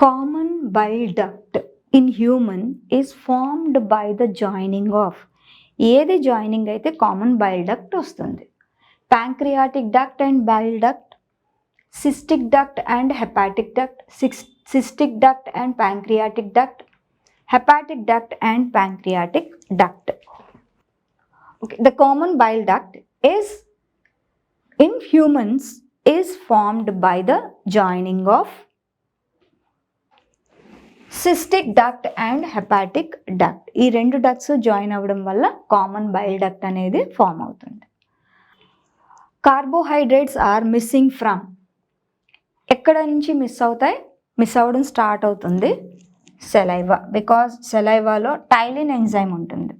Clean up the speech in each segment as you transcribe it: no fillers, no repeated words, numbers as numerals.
common bile duct in human is formed by the joining of ఏది joining అయితే common bile duct వస్తుంది. Pancreatic duct and bile duct, cystic duct and hepatic duct, cystic duct and pancreatic duct, hepatic duct and pancreatic duct. Okay, the common bile duct is in humans is formed by the joining of cystic duct and hepatic duct. ఈ రెండు ducts join అవ్వడం వల్ల common bile duct అనేది form అవుతుంది. Carbohydrates are missing from, ఎక్కడ నుంచి miss అవుతాయి? Miss అవ్వడం స్టార్ట్ అవుతుంది సెలైవా, బికాజ్ సెలైవాలో టైలిన్ ఎంజైమ్ ఉంటుంది.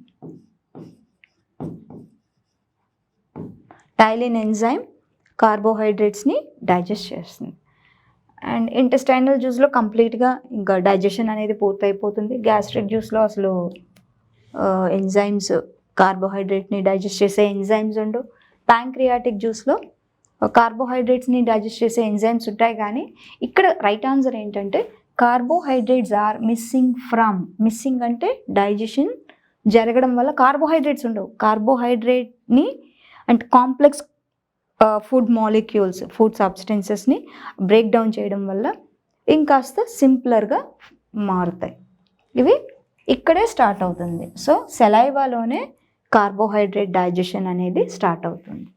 టైలిన్ ఎంజైమ్ కార్బోహైడ్రేట్స్ని డైజెస్ట్ చేస్తుంది. అండ్ ఇంటెస్టైనల్ జ్యూస్లో కంప్లీట్గా ఇంకా డైజెషన్ అనేది పూర్తయిపోతుంది. గ్యాస్ట్రిక్ జ్యూస్లో అసలు ఎంజైమ్స్ కార్బోహైడ్రేట్ని డైజెస్ట్ చేసే ఎంజైమ్స్ ఉండవు. ప్యాంక్రియాటిక్ జ్యూస్లో కార్బోహైడ్రేట్స్ని డైజెస్ట్ చేసే ఎంజైమ్స్ ఉంటాయి. కానీ ఇక్కడ రైట్ ఆన్సర్ ఏంటంటే carbohydrates are missing from. Missing అంటే డైజెషన్ జరగడం వల్ల కార్బోహైడ్రేట్స్ ఉండవు. కార్బోహైడ్రేట్ని అంటే కాంప్లెక్స్ ఫుడ్ మాలిక్యూల్స్, ఫుడ్ సబ్స్టెన్సెస్ని బ్రేక్ డౌన్ చేయడం వల్ల ఇంకాస్త సింప్లర్గా మారుతాయి. ఇవి ఇక్కడే స్టార్ట్ అవుతుంది. సో సెలైవాలోనే కార్బోహైడ్రేట్ డైజెషన్ అనేది స్టార్ట్ అవుతుంది.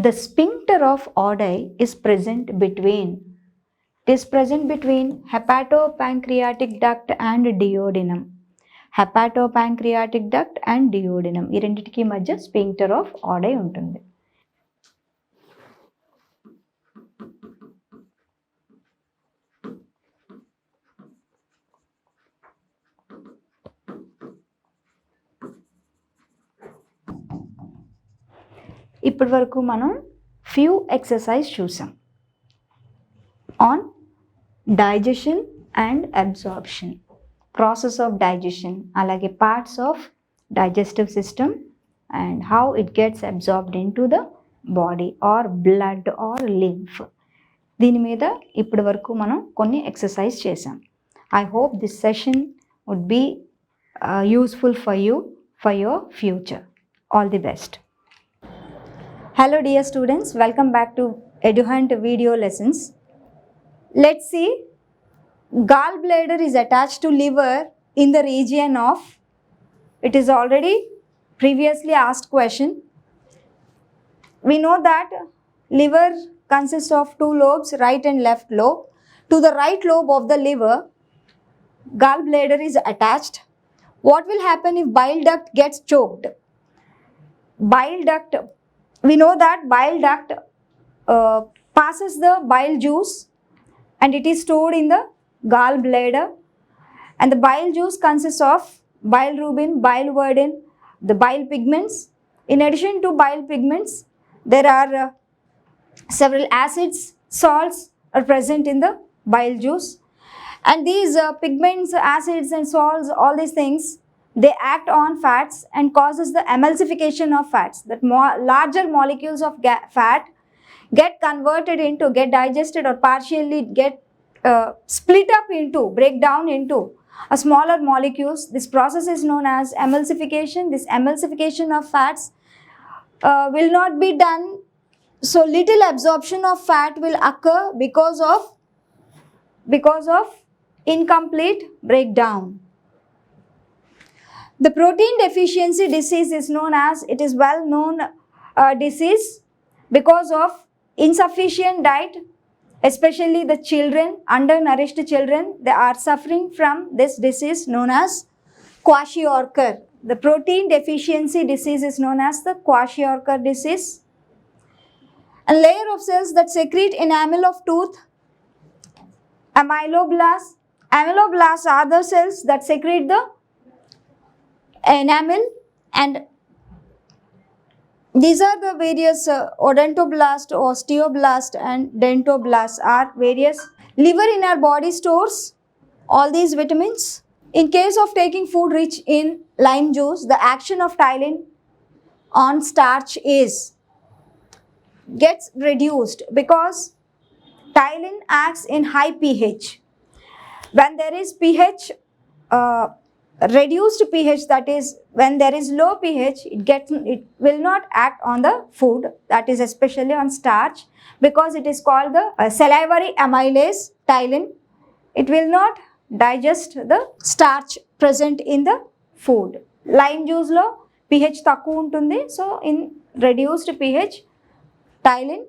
The sphincter of Oddi is present between hepatopancreatic duct and duodenum. Hepatopancreatic duct and duodenum ఈ రెండిటికి మధ్య sphincter of Oddi ఉంటుంది. ఇప్పటి వరకు మనం ఫ్యూ ఎక్సర్సైజ్ చూసాం on digestion and absorption, process of digestion, అలాగే parts of digestive system and how it gets absorbed into the body or blood or lymph. దీని మీద ఇప్పటి వరకు మనం కొన్ని ఎక్సర్సైజ్ చేసాం. I hope this session would be useful for you for your future. All the best. Hello dear students, welcome back to EduHunt video lessons. Let's see, gallbladder is attached to liver in the region of, it is already previously asked question. We know that liver consists of two lobes, right and left lobe. To the right lobe of the liver, gallbladder is attached. What will happen if bile duct gets choked? Bile duct, we know that bile duct passes the bile juice and it is stored in the gallbladder, and the bile juice consists of bilirubin, biliverdin, the bile pigments. In addition to bile pigments, there are several acids, salts are present in the bile juice, and these pigments, acids and salts, all these things, they act on fats and causes the emulsification of fats. That larger molecules of fat get converted into, get digested or partially get split up into, break down into a smaller molecules. This process is known as emulsification. This emulsification of fats will not be done, so little absorption of fat will occur because of incomplete breakdown. The protein deficiency disease is known as, it is well known disease because of insufficient diet, especially the children, undernourished children, they are suffering from this disease known as kwashiorkor. The protein deficiency disease is known as the kwashiorkor disease. A layer of cells that secrete enamel of tooth, amyloblasts. Amyloblasts are the cells that secrete the enamel, and these are the various odontoblast, osteoblast and dentoblast are various. Liver in our body stores all these vitamins. In case of taking food rich in lime juice, the action of ptyalin on starch is, gets reduced because ptyalin acts in high pH. When there is pH, reduced pH, that is when there is low pH, it will not act on the food, that is especially on starch, because it is called the salivary amylase ptyalin. It will not digest the starch present in the food. Lime juice lo pH takku untundi, so in reduced pH, ptyalin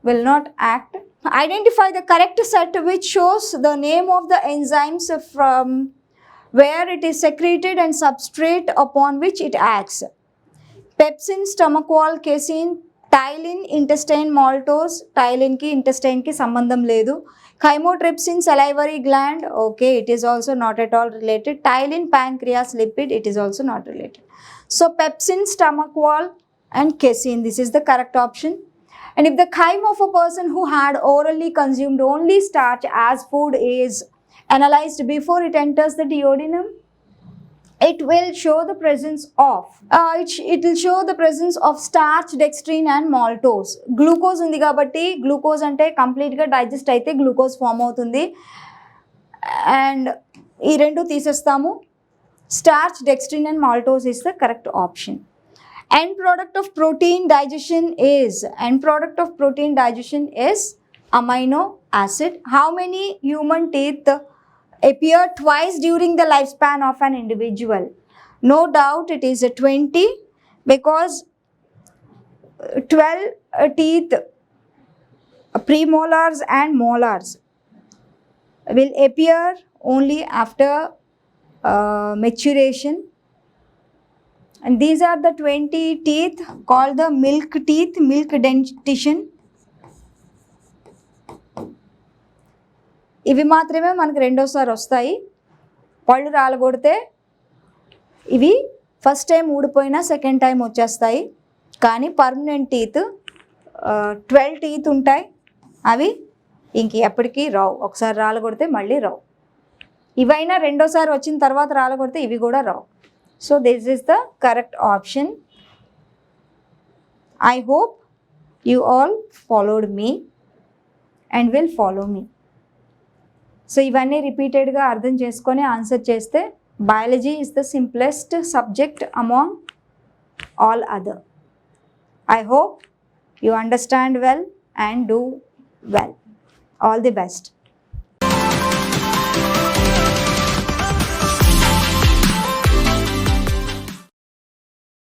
will not act. Identify the correct set which shows the name of the enzymes from where it is secreted and substrate upon which it acts. Pepsin, stomach wall, casein, ptyalin, intestine maltose, ptyalin ki intestine ki sambandham ledu. Chymotrypsin, salivary gland, okay, it is also not at all related. Ptyalin, pancreas, lipid, it is also not related. So pepsin, stomach wall and casein, this is the correct option. And if the chyme of a person who had orally consumed only starch as food is analyzed before it enters the duodenum, it will show the presence of starch, dextrine and maltose. Glucose undi kabatti, glucose ante complete ga digest aithe glucose form avutundi, and ee rendu teesestamu. Starch, dextrine and maltose is the correct option. End product of protein digestion is amino acid. How many human teeth appear twice during the lifespan of an individual? No doubt it is 20, because 12 teeth, premolars and molars, will appear only after maturation. And these are the 20 teeth called the milk teeth, milk dentition. ఇవి మాత్రమే మనకు రెండోసారి వస్తాయి. పళ్ళు రాలగొడితే ఇవి first time ఊడిపోయినా second time వచ్చేస్తాయి. కానీ permanent teeth 12 teeth ఉంటాయి. అవి ఇంక ఎప్పటికీ రావు. ఒకసారి రాలగొడితే మళ్ళీ రావు. ఇవైనా రెండోసారి వచ్చిన తర్వాత రాలగొడితే ఇవి కూడా రావు. So this is the correct option. I hope you all followed me and will follow me. So ఇవన్నీ రిపీటెడ్గా అర్థం చేసుకొని ఆన్సర్ చేస్తే biology is the simplest subject among all other. I hope you understand well and do well. All the best.